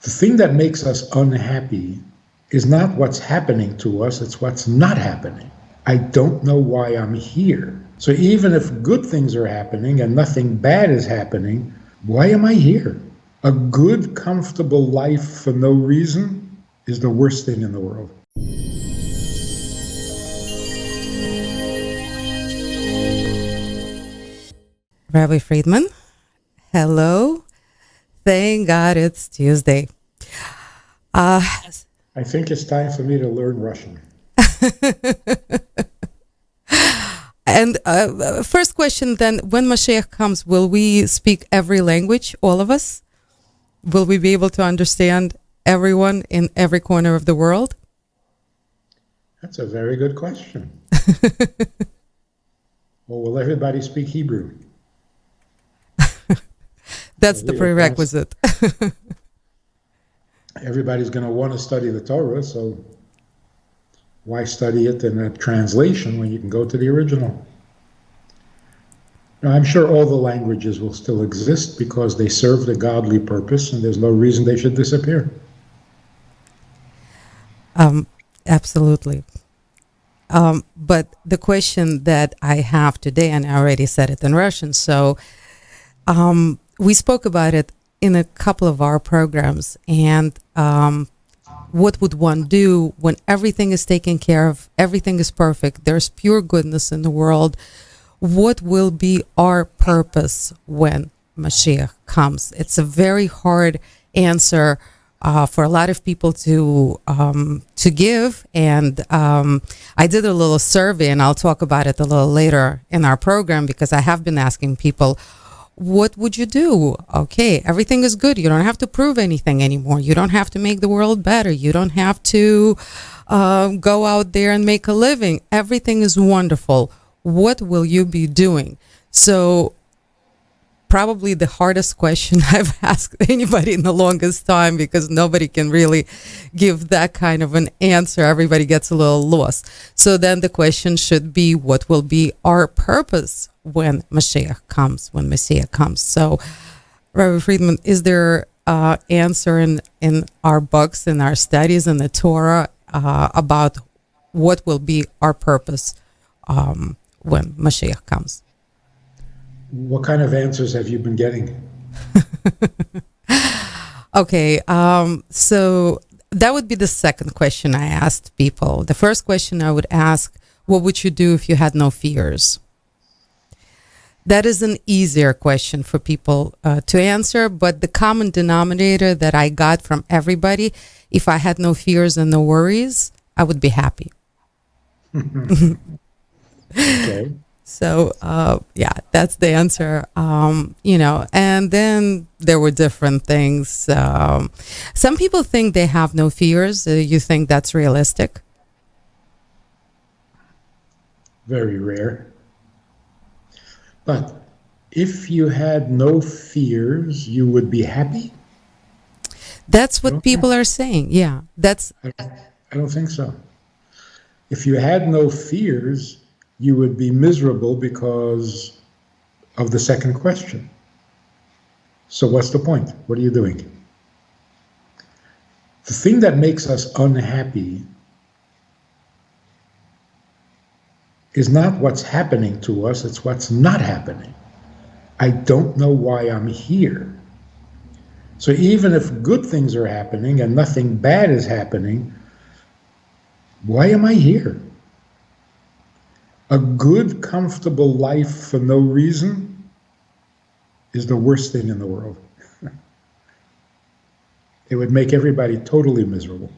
The thing that makes us unhappy is not what's happening to us, it's what's not happening. I don't know why I'm here. So even if good things are happening and nothing bad is happening, why am I here? A good, comfortable life for no reason is the worst thing in the world. Rabbi Friedman, hello. Thank God it's Tuesday. I think it's time for me to learn Russian. And first question then, when Mashiach comes, will we speak every language, all of us? Will we be able to understand everyone in every corner of the world? That's a very good question. Well, will everybody speak Hebrew? That's the prerequisite. Everybody's going to want to study the Torah, so why study it in a translation when you can go to the original? Now, I'm sure all the languages will still exist because they serve the godly purpose, and there's no reason they should disappear. Absolutely. But the question that I have today, and I already said it in Russian, so we spoke about it in a couple of our programs, and what would one do when everything is taken care of, everything is perfect, there's pure goodness in the world? What will be our purpose when Mashiach comes? It's a very hard answer for a lot of people to give, and I did a little survey, and I'll talk about it a little later in our program, because I have been asking people, what would you do? Okay, everything is good. You don't have to prove anything anymore. You don't have to make the world better. You don't have to go out there and make a living. Everything is wonderful. What will you be doing? So probably the hardest question I've asked anybody in the longest time, because nobody can really give that kind of an answer. Everybody gets a little lost. So then the question should be, what will be our purpose when Mashiach comes, when Messiah comes? So, Rabbi Friedman, is there answer in our books, in our studies, in the Torah, about what will be our purpose when Mashiach comes? What kind of answers have you been getting? Okay, so that would be the second question I asked people. The first question I would ask, what would you do if you had no fears? That is an easier question for people to answer, but the common denominator that I got from everybody, if I had no fears and no worries, I would be happy. Okay. So, yeah, that's the answer, and then there were different things. Some people think they have no fears. You think that's realistic? Very rare. But if you had no fears, you would be happy? That's what people are saying. Yeah, I don't think so. If you had no fears, you would be miserable because of the second question. So what's the point? What are you doing? The thing that makes us unhappy is not what's happening to us, it's what's not happening. I don't know why I'm here. So even if good things are happening and nothing bad is happening, why am I here? A good, comfortable life for no reason is the worst thing in the world. It would make everybody totally miserable.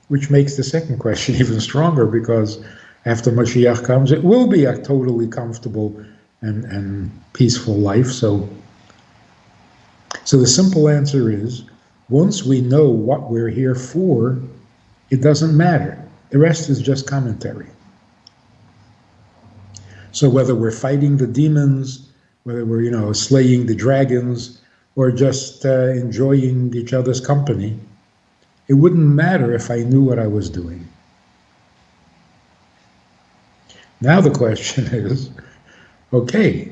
Which makes the second question even stronger, because after Mashiach comes, it will be a totally comfortable and peaceful life. So the simple answer is, once we know what we're here for, it doesn't matter. The rest is just commentary. So whether we're fighting the demons, whether we're, slaying the dragons, or just enjoying each other's company, it wouldn't matter if I knew what I was doing. Now the question is, okay,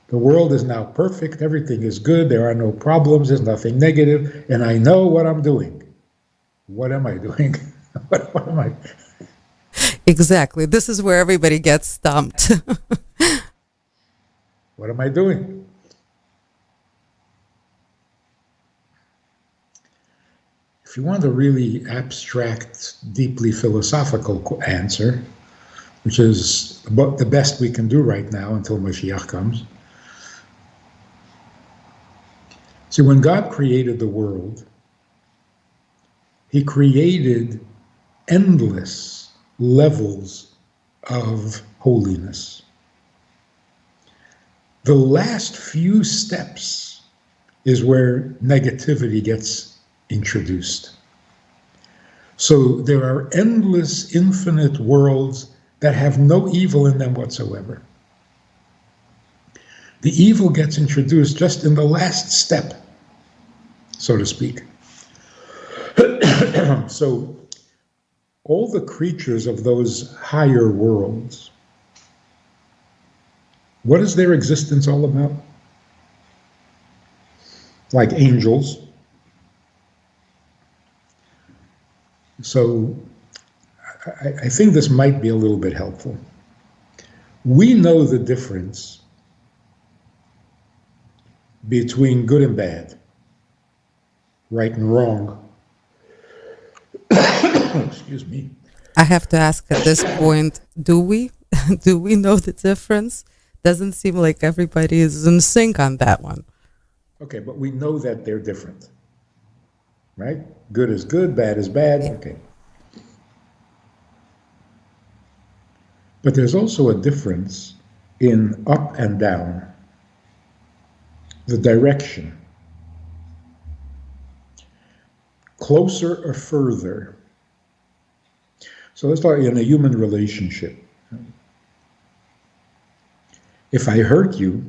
The world is now perfect, everything is good, there are no problems, there's nothing negative, and I know what I'm doing. What am I doing? what am I? Exactly. This is where everybody gets stumped. What am I doing? If you want a really abstract, deeply philosophical answer, which is about the best we can do right now until Mashiach comes. See, when God created the world, He created endless levels of holiness. The last few steps is where negativity gets introduced. So there are endless, infinite worlds that have no evil in them whatsoever. The evil gets introduced just in the last step, so to speak. So all the creatures of those higher worlds, what is their existence all about? Like angels. So I think this might be a little bit helpful. We know the difference between good and bad, right and wrong. Excuse me. I have to ask at this point, do we? Do we know the difference? Doesn't seem like everybody is in sync on that one. Okay, but we know that they're different, right? Good is good, bad is bad, okay. But there's also a difference in up and down, the direction. Closer or further. So let's start in a human relationship. If I hurt you,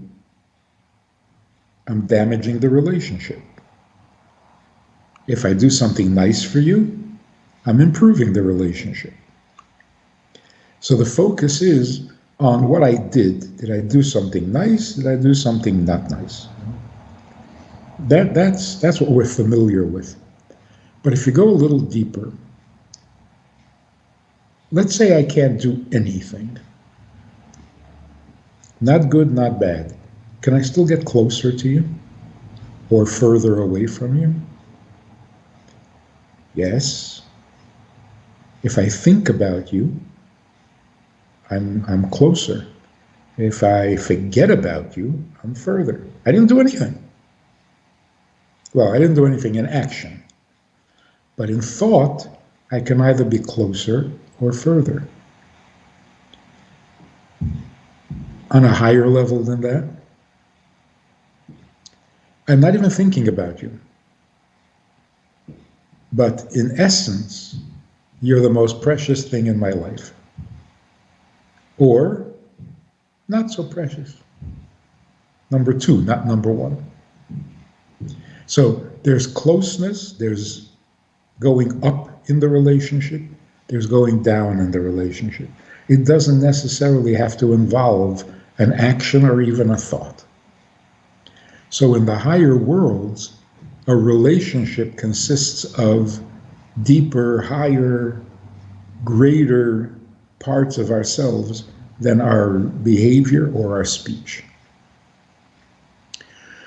I'm damaging the relationship. If I do something nice for you, I'm improving the relationship. So the focus is on what I did. Did I do something nice? Did I do something not nice? That's what we're familiar with. But if you go a little deeper, let's say I can't do anything. Not good, not bad. Can I still get closer to you? Or further away from you? Yes. If I think about you, I'm closer. If I forget about you, I'm further. I didn't do anything. Well, I didn't do anything in action. But in thought, I can either be closer or further. On a higher level than that, I'm not even thinking about you. But in essence, you're the most precious thing in my life. Or, not so precious. Number two, not number one. So there's closeness, there's going up in the relationship, there's going down in the relationship. It doesn't necessarily have to involve an action or even a thought. So in the higher worlds, a relationship consists of deeper, higher, greater parts of ourselves than our behavior or our speech.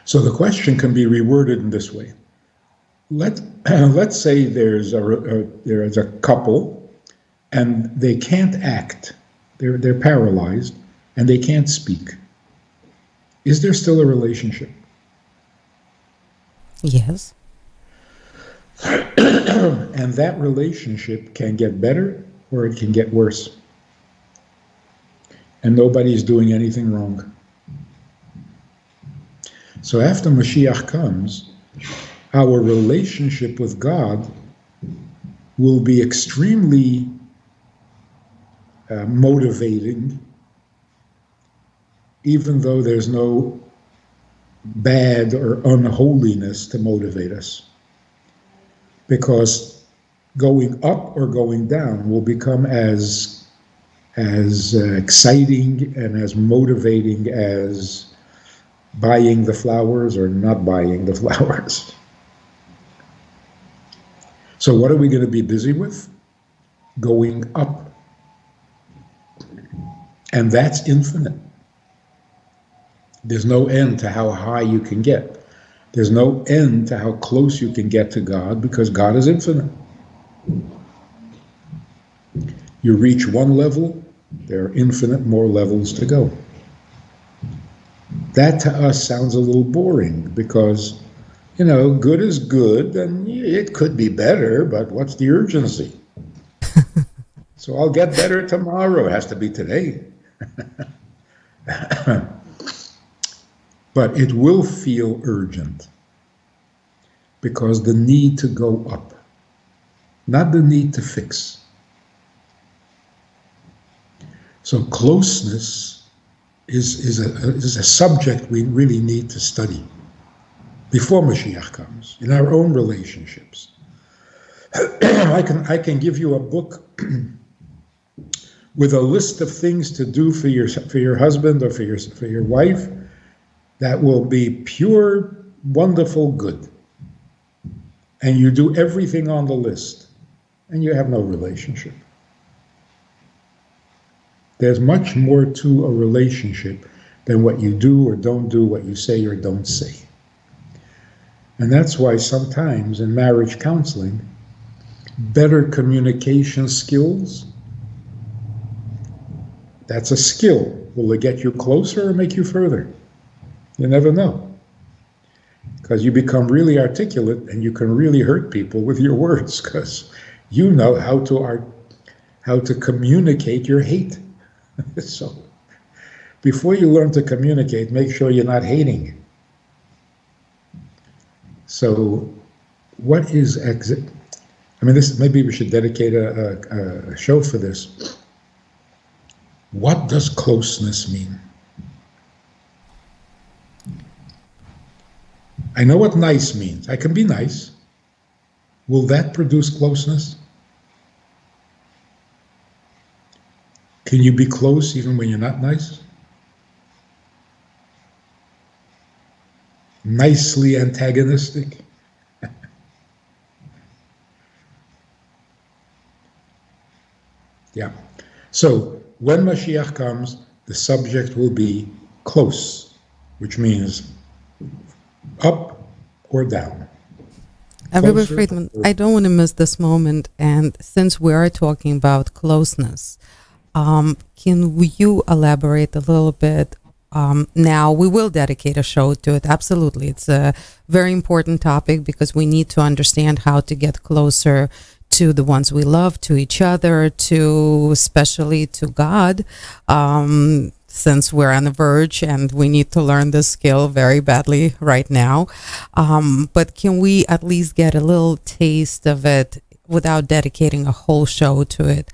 So the question can be reworded in this way. Let's say there's a couple and they can't act. They're paralyzed and they can't speak. Is there still a relationship? Yes. And that relationship can get better or it can get worse. And nobody's doing anything wrong. So after Mashiach comes, our relationship with God will be extremely motivating, even though there's no bad or unholiness to motivate us. Because going up or going down will become as exciting and as motivating as buying the flowers or not buying the flowers. So what are we going to be busy with? Going up. And that's infinite. There's no end to how high you can get. There's no end to how close you can get to God, because God is infinite. You reach one level, there are infinite more levels to go. That to us sounds a little boring because, good is good and it could be better, but what's the urgency? So I'll get better tomorrow. It has to be today. But it will feel urgent because the need to go up, not the need to fix. So closeness is a subject we really need to study before Mashiach comes, in our own relationships. I can give you a book with a list of things to do for your husband or for your wife that will be pure, wonderful good. And you do everything on the list, and you have no relationship. There's much more to a relationship than what you do or don't do, what you say or don't say. And that's why sometimes in marriage counseling, better communication skills, that's a skill. Will it get you closer or make you further? You never know. Because you become really articulate and you can really hurt people with your words because you know how to communicate your hate. So before you learn to communicate, make sure you're not hating. So what is exit? This maybe we should dedicate a show for this. What does closeness mean? I know what nice means. I can be nice. Will that produce closeness? Can you be close even when you're not nice? Nicely antagonistic? Yeah. So when Mashiach comes, the subject will be close, which means up or down. Rabbi Friedman, I don't want to miss this moment. And since we are talking about closeness, can you elaborate a little bit? Now, we will dedicate a show to it. Absolutely. It's a very important topic because we need to understand how to get closer to the ones we love, to each other, especially to God, since we're on the verge and we need to learn this skill very badly right now. But can we at least get a little taste of it without dedicating a whole show to it,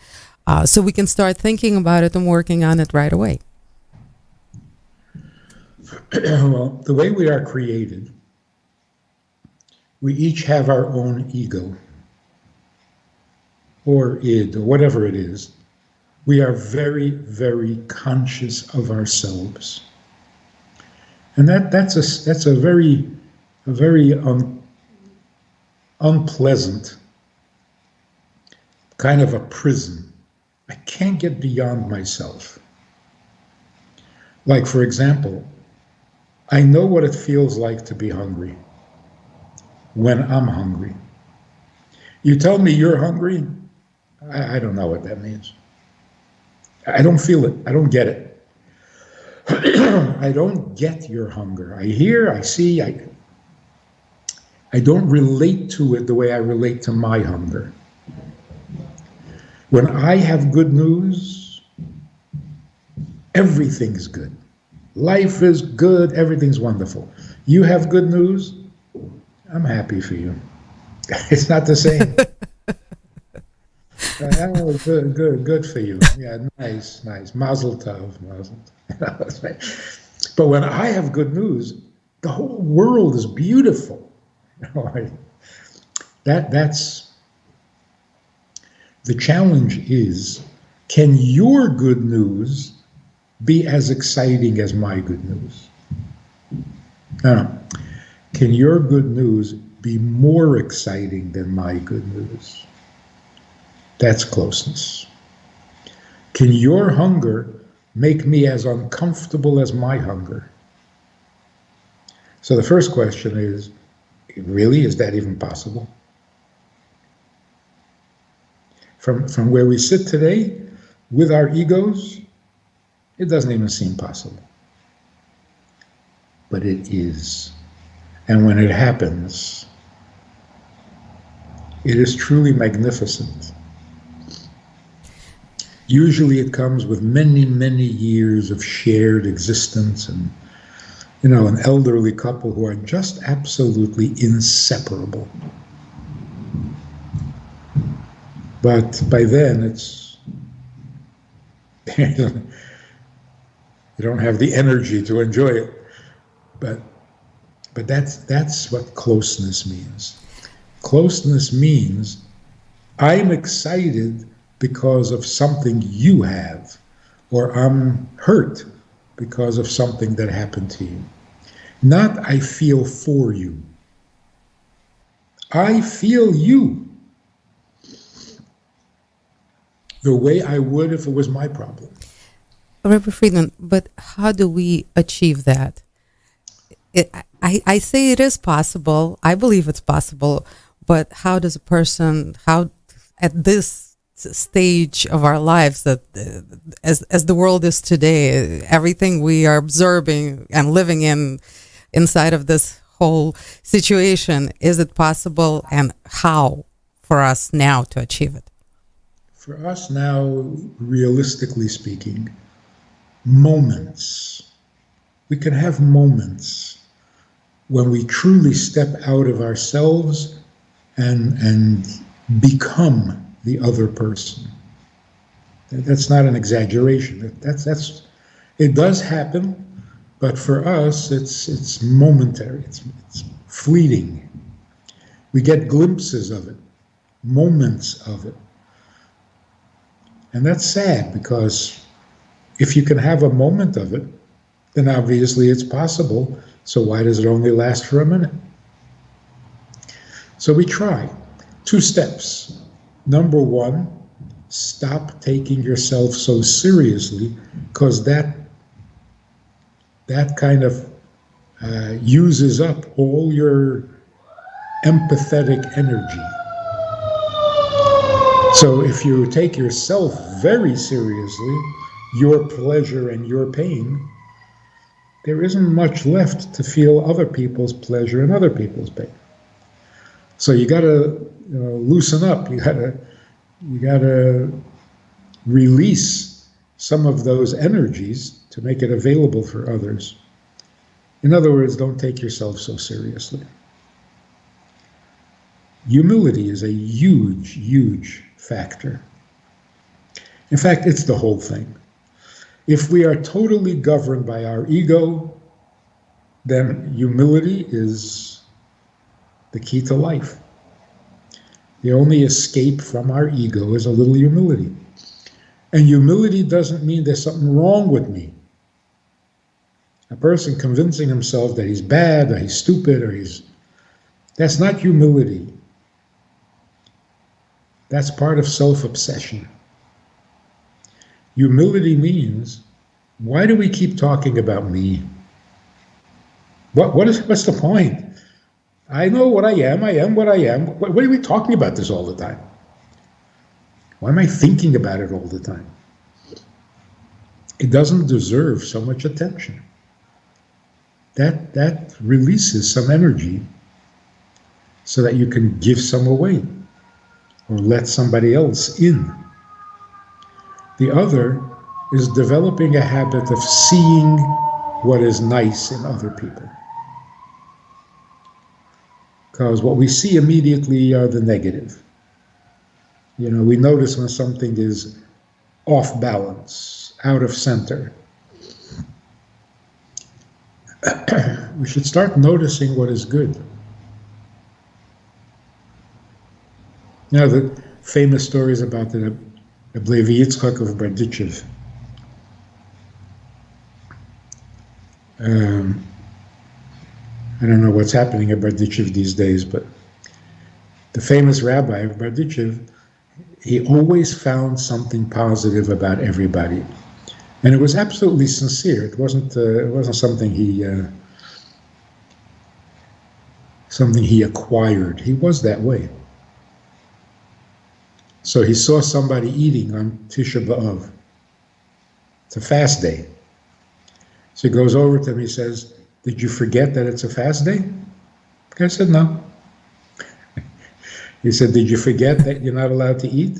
so we can start thinking about it and working on it right away? Well, the way we are created, we each have our own ego, or id, or whatever it is. We are very, very conscious of ourselves, and that's a very unpleasant kind of a prison. I can't get beyond myself. Like, for example, I know what it feels like to be hungry when I'm hungry. You tell me you're hungry, I don't know what that means. I don't feel it. I don't get it. I don't get your hunger. I hear, I see, I don't relate to it the way I relate to my hunger. When I have good news, everything's good. Life is good, everything's wonderful. You have good news, I'm happy for you. It's not the same. Oh, good for you. Yeah, nice. Mazel tov, mazel. But when I have good news, the whole world is beautiful. That's the challenge is, can your good news be as exciting as my good news? Now, can your good news be more exciting than my good news? That's closeness. Can your hunger make me as uncomfortable as my hunger? So the first question is, really, is that even possible? From where we sit today, with our egos, it doesn't even seem possible. But it is. And when it happens, it is truly magnificent. Usually it comes with many, many years of shared existence and, an elderly couple who are just absolutely inseparable. But by then it's, you don't have the energy to enjoy it. But that's what closeness means. Closeness means I'm excited because of something you have, or I'm hurt because of something that happened to you. Not I feel for you. I feel you the way I would if it was my problem. Rabbi Friedman, but how do we achieve that? I say it is possible. I believe it's possible. But how does a person, at this stage of our lives, that as the world is today, everything we are observing and living inside of this whole situation, is it possible, and how for us now to achieve it? For us now, realistically speaking, moments. We can have moments when we truly step out of ourselves and become the other person. That's not an exaggeration. That's it does happen, but for us it's momentary. It's fleeting. We get glimpses of it, moments of it. And that's sad, because if you can have a moment of it, then obviously it's possible. So why does it only last for a minute? So we try. 2 steps. Number 1, stop taking yourself so seriously, because that kind of uses up all your empathetic energy. So if you take yourself very seriously, your pleasure and your pain, there isn't much left to feel other people's pleasure and other people's pain. So you got to loosen up. You got to release some of those energies to make it available for others. In other words, don't take yourself so seriously. Humility is a huge, huge factor. In fact, it's the whole thing. If we are totally governed by our ego, then humility is the key to life. The only escape from our ego is a little humility. And humility doesn't mean there's something wrong with me. A person convincing himself that he's bad, or he's stupid, that's not humility. That's part of self-obsession. Humility means, why do we keep talking about me? What's the point? I know what I am what I am. What are we talking about this all the time? Why am I thinking about it all the time? It doesn't deserve so much attention. That releases some energy so that you can give some away or let somebody else in. The other is developing a habit of seeing what is nice in other people. Because what we see immediately are the negative. We notice when something is off balance, out of center. We should start noticing what is good. The famous stories about the Rabbi Yitzchak of Berdichev. I don't know what's happening at Berdichev these days, but the famous rabbi of Berdichev, he always found something positive about everybody, and it was absolutely sincere. It wasn't something he acquired. He was that way. So he saw somebody eating on Tisha B'Av. It's a fast day. So he goes over to him. He says, "Did you forget that it's a fast day?" The guy said, "No." He said, "Did you forget that you're not allowed to eat?"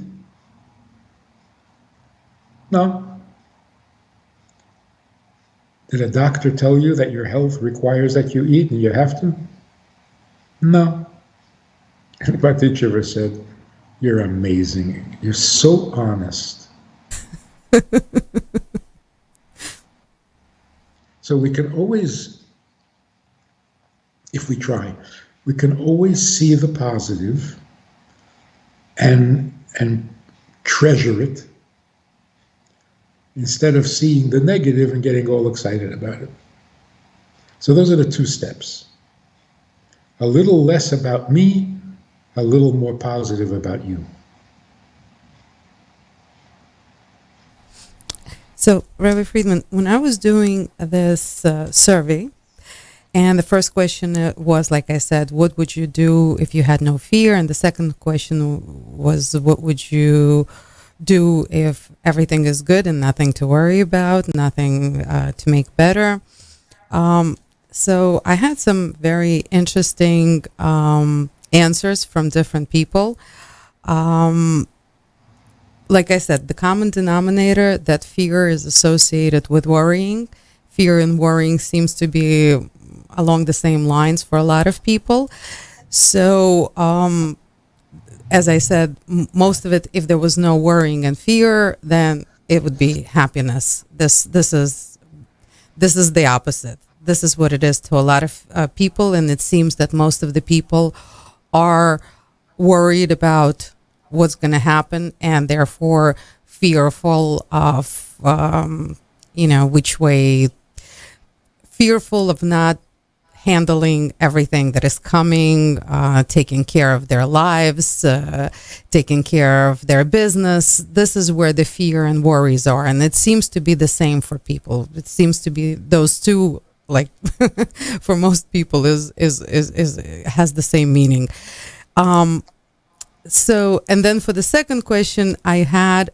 "No." "Did a doctor tell you that your health requires that you eat and you have to?" "No." And Baticheva said, "You're amazing. You're so honest." So we can always, if we try, we can always see the positive and treasure it instead of seeing the negative and getting all excited about it. So those are the two steps. A little less about me, a little more positive about you. So, Rabbi Friedman, when I was doing this survey, and the first question was, like I said, what would you do if you had no fear? And the second question was, what would you do if everything is good and nothing to worry about, nothing to make better? So I had some very interesting answers from different people. Like I said, the common denominator, that fear is associated with worrying. Fear and worrying seems to be along the same lines for a lot of people. So, as I said, most of it, if there was no worrying and fear, then it would be happiness. This is the opposite. This is what it is to a lot of people, and it seems that most of the people are worried about what's going to happen, and therefore fearful of, which way, fearful of not handling everything that is coming, taking care of their lives, taking care of their business. This is where the fear and worries are, and it seems to be the same for people. It seems to be those two, like for most people, is has the same meaning. So, and then for the second question, I had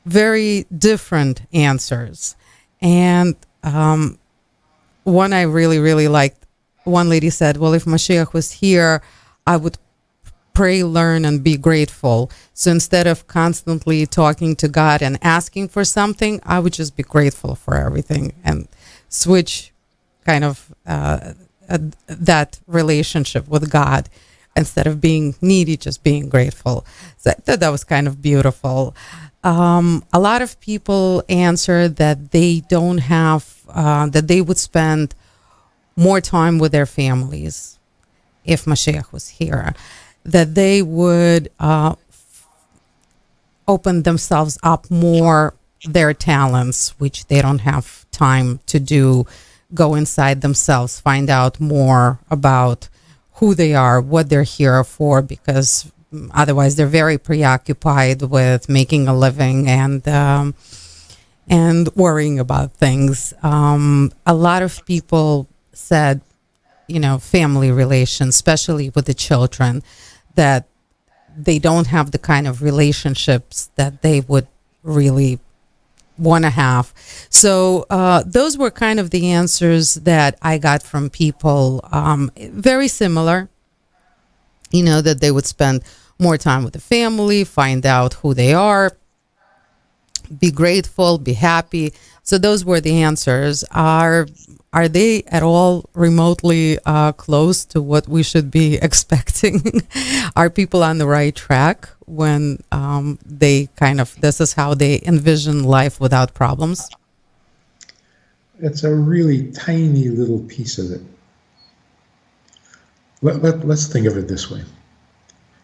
very different answers. And one I really, really liked. One lady said, well, if Mashiach was here, I would pray, learn, and be grateful. So instead of constantly talking to God and asking for something, I would just be grateful for everything and switch kind of that relationship with God. Instead of being needy, just being grateful. So I thought that was kind of beautiful. A lot of people answer that they don't have, that they would spend more time with their families if Mashiach was here, that they would open themselves up more, their talents, which they don't have time to do, go inside themselves, find out more about who they are, what they're here for, because otherwise they're very preoccupied with making a living and worrying about things. A lot of people said, family relations, especially with the children, that they don't have the kind of relationships that they would really want to have. So those were kind of the answers that I got from people, very similar, that they would spend more time with the family, find out who they are, be grateful, be happy. So those were the answers. Are they at all remotely close to what we should be expecting? Are people on the right track when they this is how they envision life without problems? It's a really tiny little piece of it. Let's think of it this way.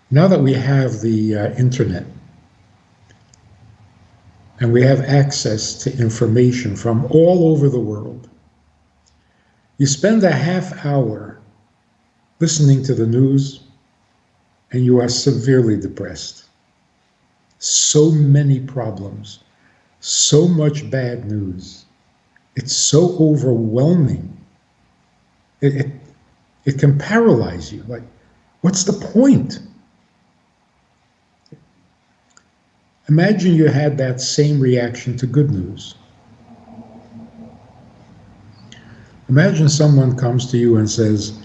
Now that we have the internet and we have access to information from all over the world, You spend a half hour listening to the news and you are severely depressed. So many problems, so much bad news. It's so overwhelming. It can paralyze you. Like, what's the point? Imagine you had that same reaction to good news. Imagine someone comes to you and says,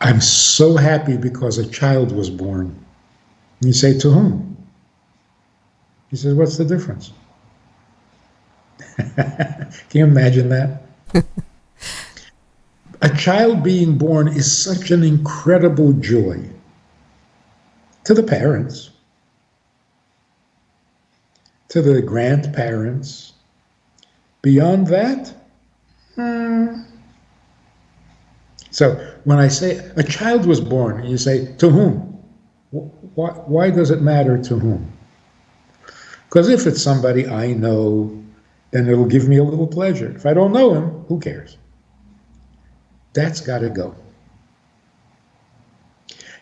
I'm so happy because a child was born. And you say, to whom? He says, what's the difference? Can you imagine that? A child being born is such an incredible joy to the parents, to the grandparents. Beyond that, So when I say a child was born, you say, to whom? Why does it matter to whom? Because if it's somebody I know, then it'll give me a little pleasure. If I don't know him, who cares? That's got to go.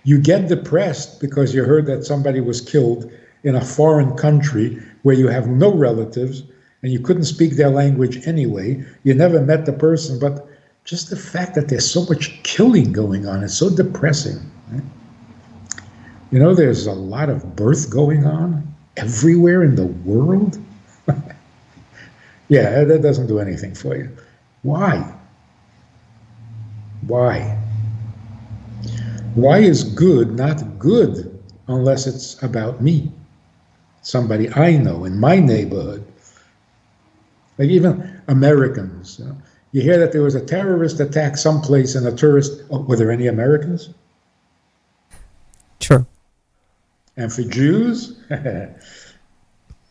You get depressed because you heard that somebody was killed in a foreign country where you have no relatives and you couldn't speak their language anyway. You never met the person, but just the fact that there's so much killing going on is so depressing. Right? You know, there's a lot of birth going on everywhere in the world. Yeah, that doesn't do anything for you. Why? Why? Why is good not good unless it's about me? Somebody I know in my neighborhood. Like even Americans. You hear that there was a terrorist attack someplace and a tourist. Oh, were there any Americans? True. And for Jews?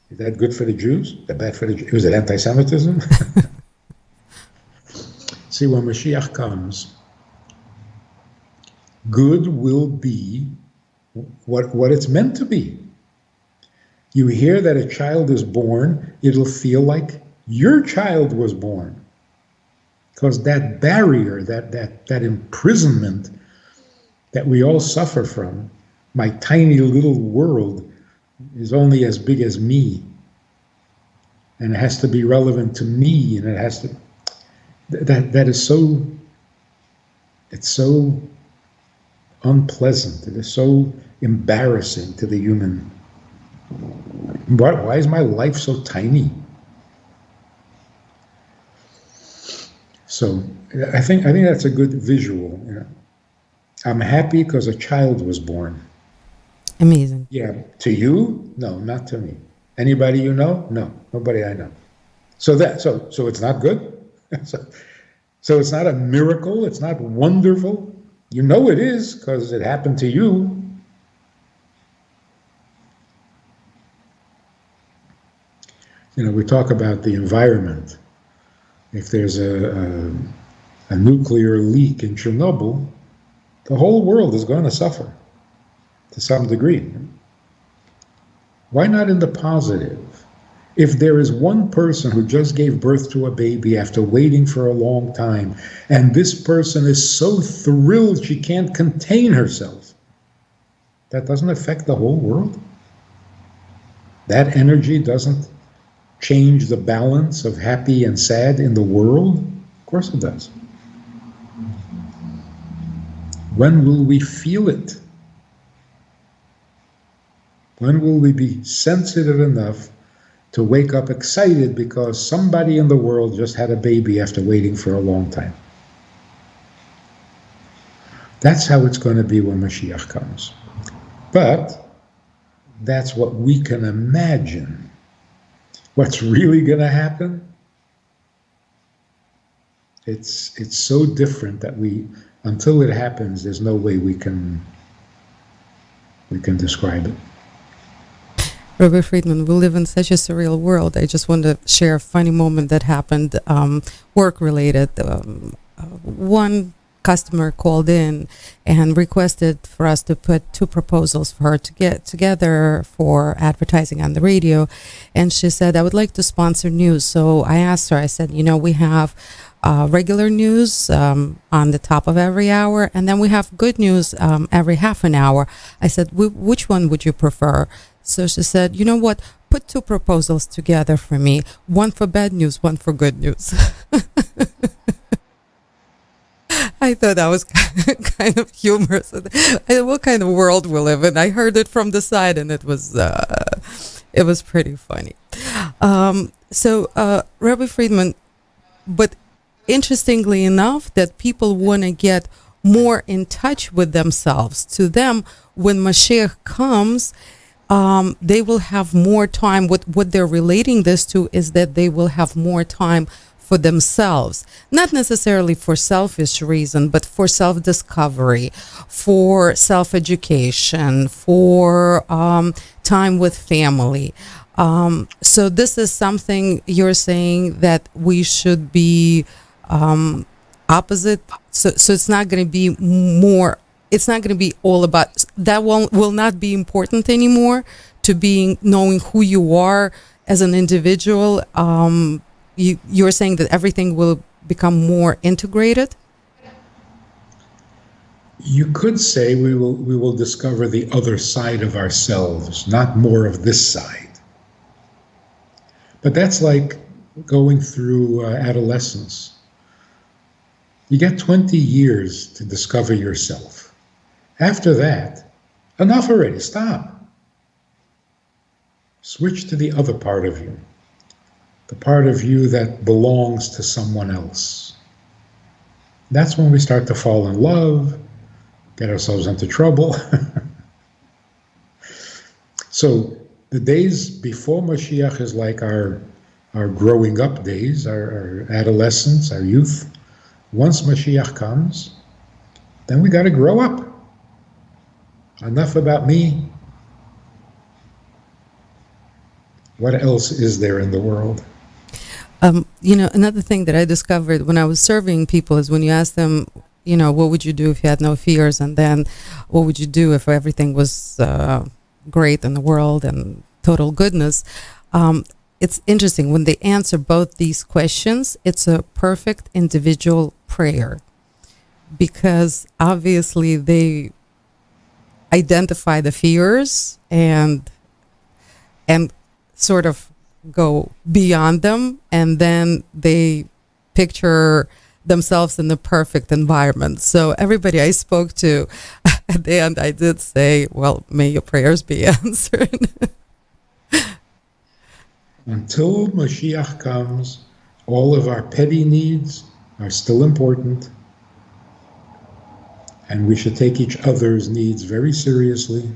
Is that good for the Jews? That bad for the Jews? Was it anti-Semitism? See, when Mashiach comes, good will be what it's meant to be. You hear that a child is born, it'll feel like your child was born. Because that barrier, that imprisonment that we all suffer from, my tiny little world is only as big as me. And it has to be relevant to me, and it has to, that is so, it's so unpleasant. It is so embarrassing to the human. Why is my life so tiny? So I think that's a good visual. You know? I'm happy because a child was born. Amazing. Yeah. To you? No, not to me. Anybody you know? No, nobody I know. So it's not good. So it's not a miracle. It's not wonderful. You know it is because it happened to you. You know, we talk about the environment. If there's a nuclear leak in Chernobyl, the whole world is going to suffer to some degree. Why not in the positive? If there is one person who just gave birth to a baby after waiting for a long time, and this person is so thrilled she can't contain herself, that doesn't affect the whole world? That energy doesn't change the balance of happy and sad in the world? Of course it does. When will we feel it? When will we be sensitive enough to wake up excited because somebody in the world just had a baby after waiting for a long time? That's how it's going to be when Mashiach comes. But that's what we can imagine. What's really going to happen? It's so different that until it happens, there's no way we can describe it. Rabbi Friedman, we live in such a surreal world. I just want to share a funny moment that happened, work-related. One customer called in and requested for us to put 2 proposals for her to get together for advertising on the radio. And she said, I would like to sponsor news. So I asked her, I said, we have regular news on the top of every hour, and then we have good news every half an hour. I said, which one would you prefer? So she said, you know what? Put two proposals together for me. One for bad news, one for good news. I thought that was kind of humorous. What kind of world we live in? I heard it from the side, and it was pretty funny. Rabbi Friedman, but interestingly enough, that people want to get more in touch with themselves. To them, when Mashiach comes, they will have more time. What they're relating this to is that they will have more time for themselves, not necessarily for selfish reason, but for self-discovery, for self-education, for time with family. So this is something you're saying that we should be opposite. So it's not going to be more. It's not going to be all about that. Will not be important anymore to knowing who you are as an individual. You're saying that everything will become more integrated? You could say we will discover the other side of ourselves, not more of this side. But that's like going through adolescence. You get 20 years to discover yourself. After that, enough already, stop. Switch to the other part of you. The part of you that belongs to someone else. That's when we start to fall in love, get ourselves into trouble. So the days before Mashiach is like our growing up days, our adolescence, our youth. Once Mashiach comes, then we got to grow up. Enough about me. What else is there in the world? Another thing that I discovered when I was serving people is when you ask them, what would you do if you had no fears? And then what would you do if everything was great in the world and total goodness? It's interesting. When they answer both these questions, it's a perfect individual prayer, because obviously they identify the fears and sort of go beyond them, and then they picture themselves in the perfect environment. So everybody I spoke to, at the end, I did say, well, may your prayers be answered. Until Mashiach comes, all of our petty needs are still important, and we should take each other's needs very seriously,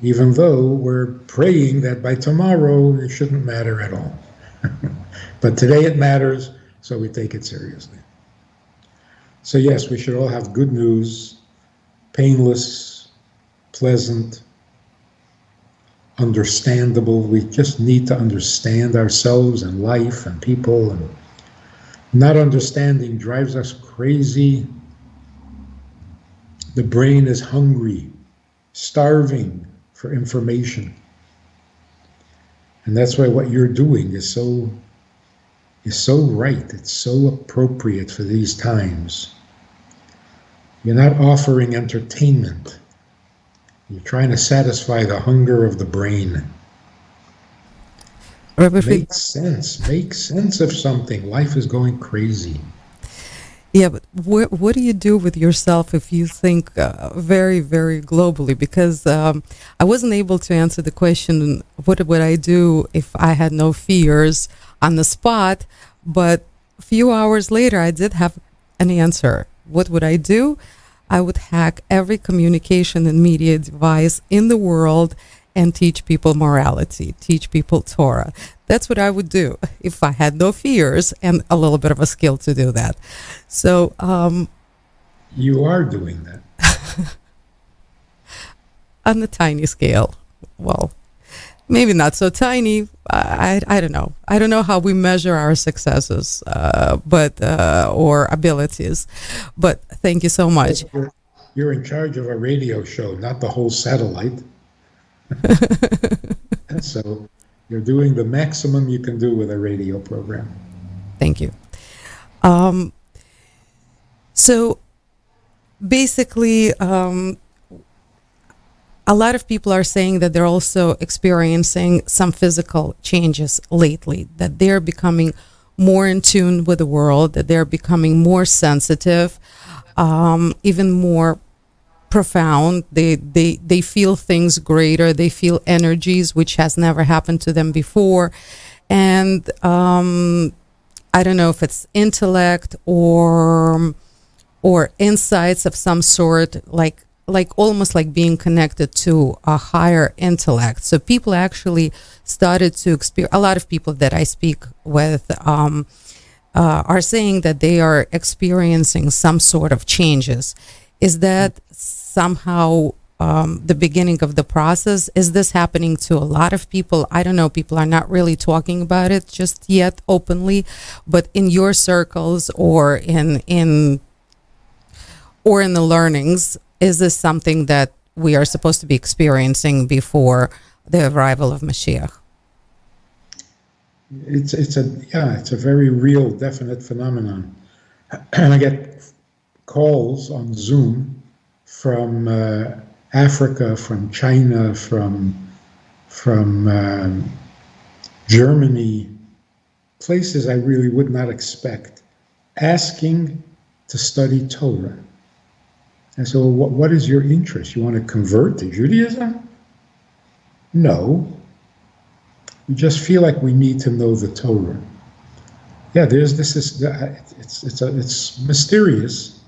even though we're praying that by tomorrow it shouldn't matter at all. But today it matters, so we take it seriously. So yes, we should all have good news, painless, pleasant, understandable. We just need to understand ourselves and life and people, and not understanding drives us crazy. The brain is hungry, starving for information. And that's why what you're doing is so right. It's so appropriate for these times. You're not offering entertainment. You're trying to satisfy the hunger of the brain. Make sense of something. Life is going crazy. Yeah, but what do you do with yourself if you think very, very globally? Because I wasn't able to answer the question, what would I do if I had no fears on the spot? But a few hours later, I did have an answer. What would I do? I would hack every communication and media device in the world and teach people morality, teach people Torah. That's what I would do if I had no fears and a little bit of a skill to do that. So you are doing that on a tiny scale. Well, maybe not so tiny. I don't know. I don't know how we measure our successes, or abilities. But thank you so much. You're in charge of a radio show, not the whole satellite. And so you're doing the maximum you can do with a radio program. Thank you. Um, so basically, a lot of people are saying that they're also experiencing some physical changes lately, that they're becoming more in tune with the world, that they're becoming more sensitive, even more profound. They feel things greater. They feel energies which has never happened to them before. And I don't know if it's intellect or insights of some sort, like almost like being connected to a higher intellect. So people actually started to experience, a lot of people that I speak with are saying that they are experiencing some sort of changes. Is that somehow the beginning of the process? Is this happening to a lot of people? I don't know. People are not really talking about it just yet openly, but in your circles or in the learnings, is this something that we are supposed to be experiencing before the arrival of Mashiach? It's a very real, definite phenomenon. And I get calls on Zoom from Africa, from China, from Germany, places I really would not expect, asking to study Torah. And so what is your interest? You want to convert to Judaism? No. We just feel like we need to know the Torah. Yeah, it's mysterious.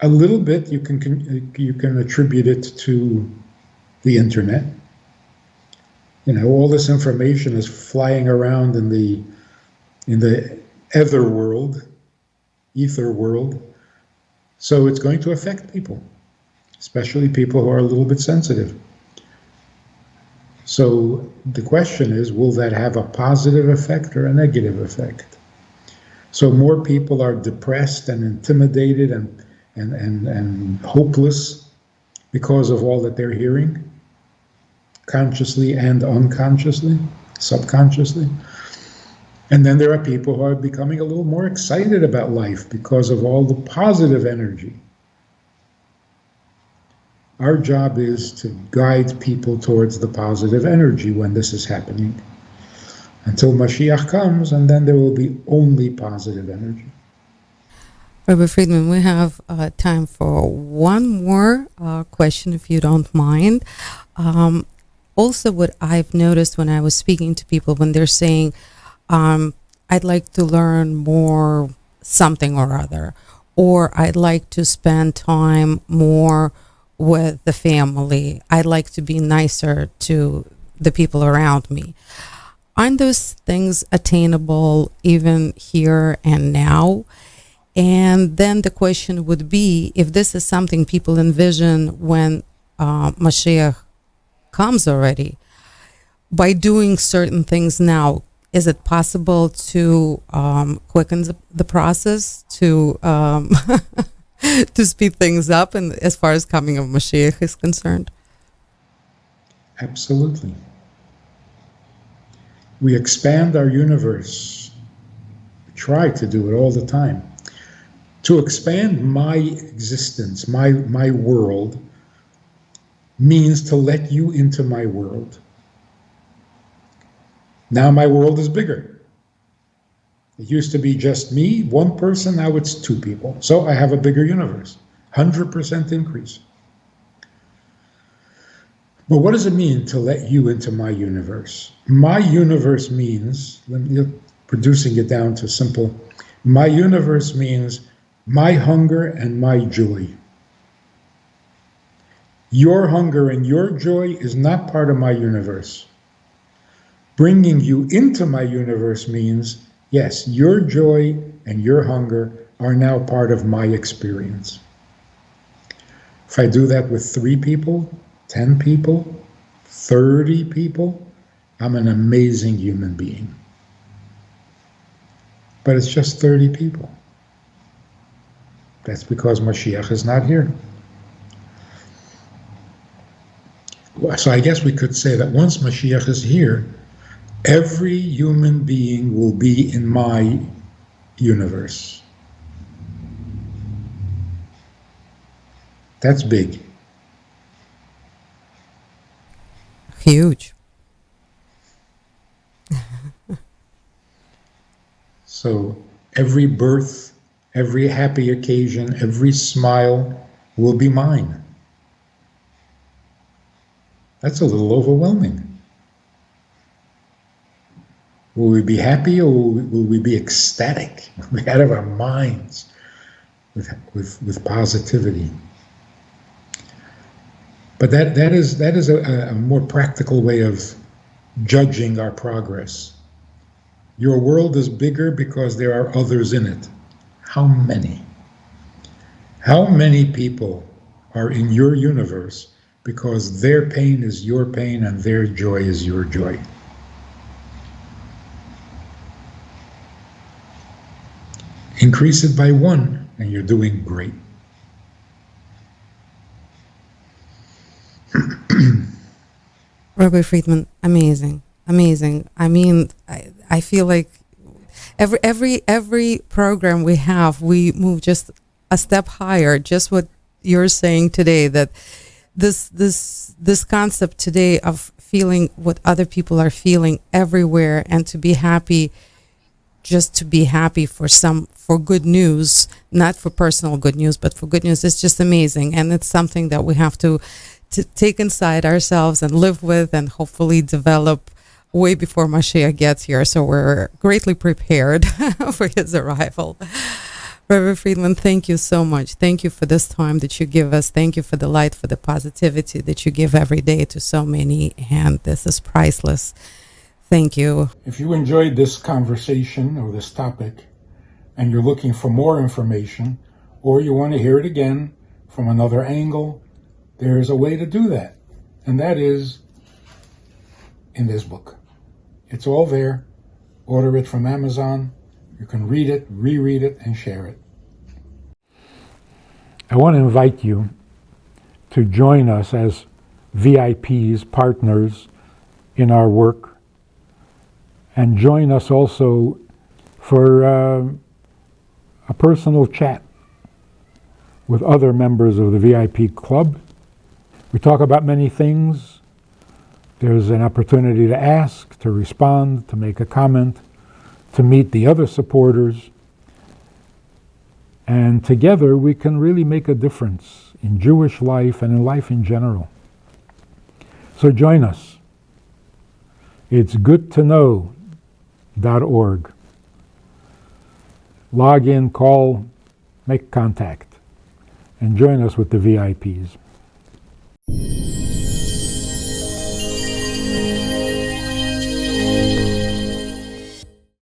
A little bit you can attribute it to the internet. You know, all this information is flying around in the ether world. So it's going to affect people, especially people who are a little bit sensitive. So the question is, will that have a positive effect or a negative effect? So more people are depressed and intimidated and hopeless because of all that they're hearing, consciously and unconsciously, subconsciously. And then there are people who are becoming a little more excited about life because of all the positive energy. Our job is to guide people towards the positive energy when this is happening, until Mashiach comes, and then there will be only positive energy. Rabbi Friedman, we have time for one more question, if you don't mind. Also, what I've noticed when I was speaking to people, when they're saying, I'd like to learn more something or other, or I'd like to spend time more with the family, I'd like to be nicer to the people around me. Aren't those things attainable even here and now? And then the question would be, if this is something people envision when Mashiach comes already, by doing certain things now, is it possible to quicken the process, to to speed things up, and as far as coming of Mashiach is concerned? Absolutely. We expand our universe. We try to do it all the time. To expand my existence, my world, means to let you into my world. Now my world is bigger. It used to be just me, one person, now it's two people. So I have a bigger universe, 100% increase. But what does it mean to let you into my universe? My universe means, reducing it down to simple, my universe means my hunger and my joy. Your hunger and your joy is not part of my universe. Bringing you into my universe means, yes, your joy and your hunger are now part of my experience. If I do that with 3 people, 10 people, 30 people, I'm an amazing human being. But it's just 30 people. That's because Mashiach is not here. So I guess we could say that once Mashiach is here, Every human being will be in my universe. That's big. Huge. So every birth, every happy occasion, every smile will be mine. That's a little overwhelming. Will we be happy, or will we be ecstatic? We'll be out of our minds with positivity. But that is a more practical way of judging our progress. Your world is bigger because there are others in it. How many? How many people are in your universe because their pain is your pain and their joy is your joy? Increase it by one, and you're doing great. Rabbi Friedman, amazing, amazing. I mean, I feel like every program we have, we move just a step higher. Just what you're saying today, that this concept today of feeling what other people are feeling everywhere, and to be happy, just to be happy for good news, not for personal good news, but for good news. It's just amazing, and it's something that we have to take inside ourselves and live with, and hopefully develop way before Mashiach gets here. So we're greatly prepared for his arrival. Rabbi Friedman, thank you so much. Thank you for this time that you give us. Thank you for the light, for the positivity that you give every day to so many, and this is priceless. Thank you. If you enjoyed this conversation or this topic, and you're looking for more information, or you want to hear it again from another angle, there's a way to do that. And that is in this book. It's all there. Order it from Amazon. You can read it, reread it, and share it. I want to invite you to join us as VIPs, partners in our work, and join us also for a personal chat with other members of the VIP club. We talk about many things. There's an opportunity to ask, to respond, to make a comment, to meet the other supporters. And together we can really make a difference in Jewish life and in life in general. So join us. It's goodtoknow.org. Log in, call, make contact, and join us with the VIPs.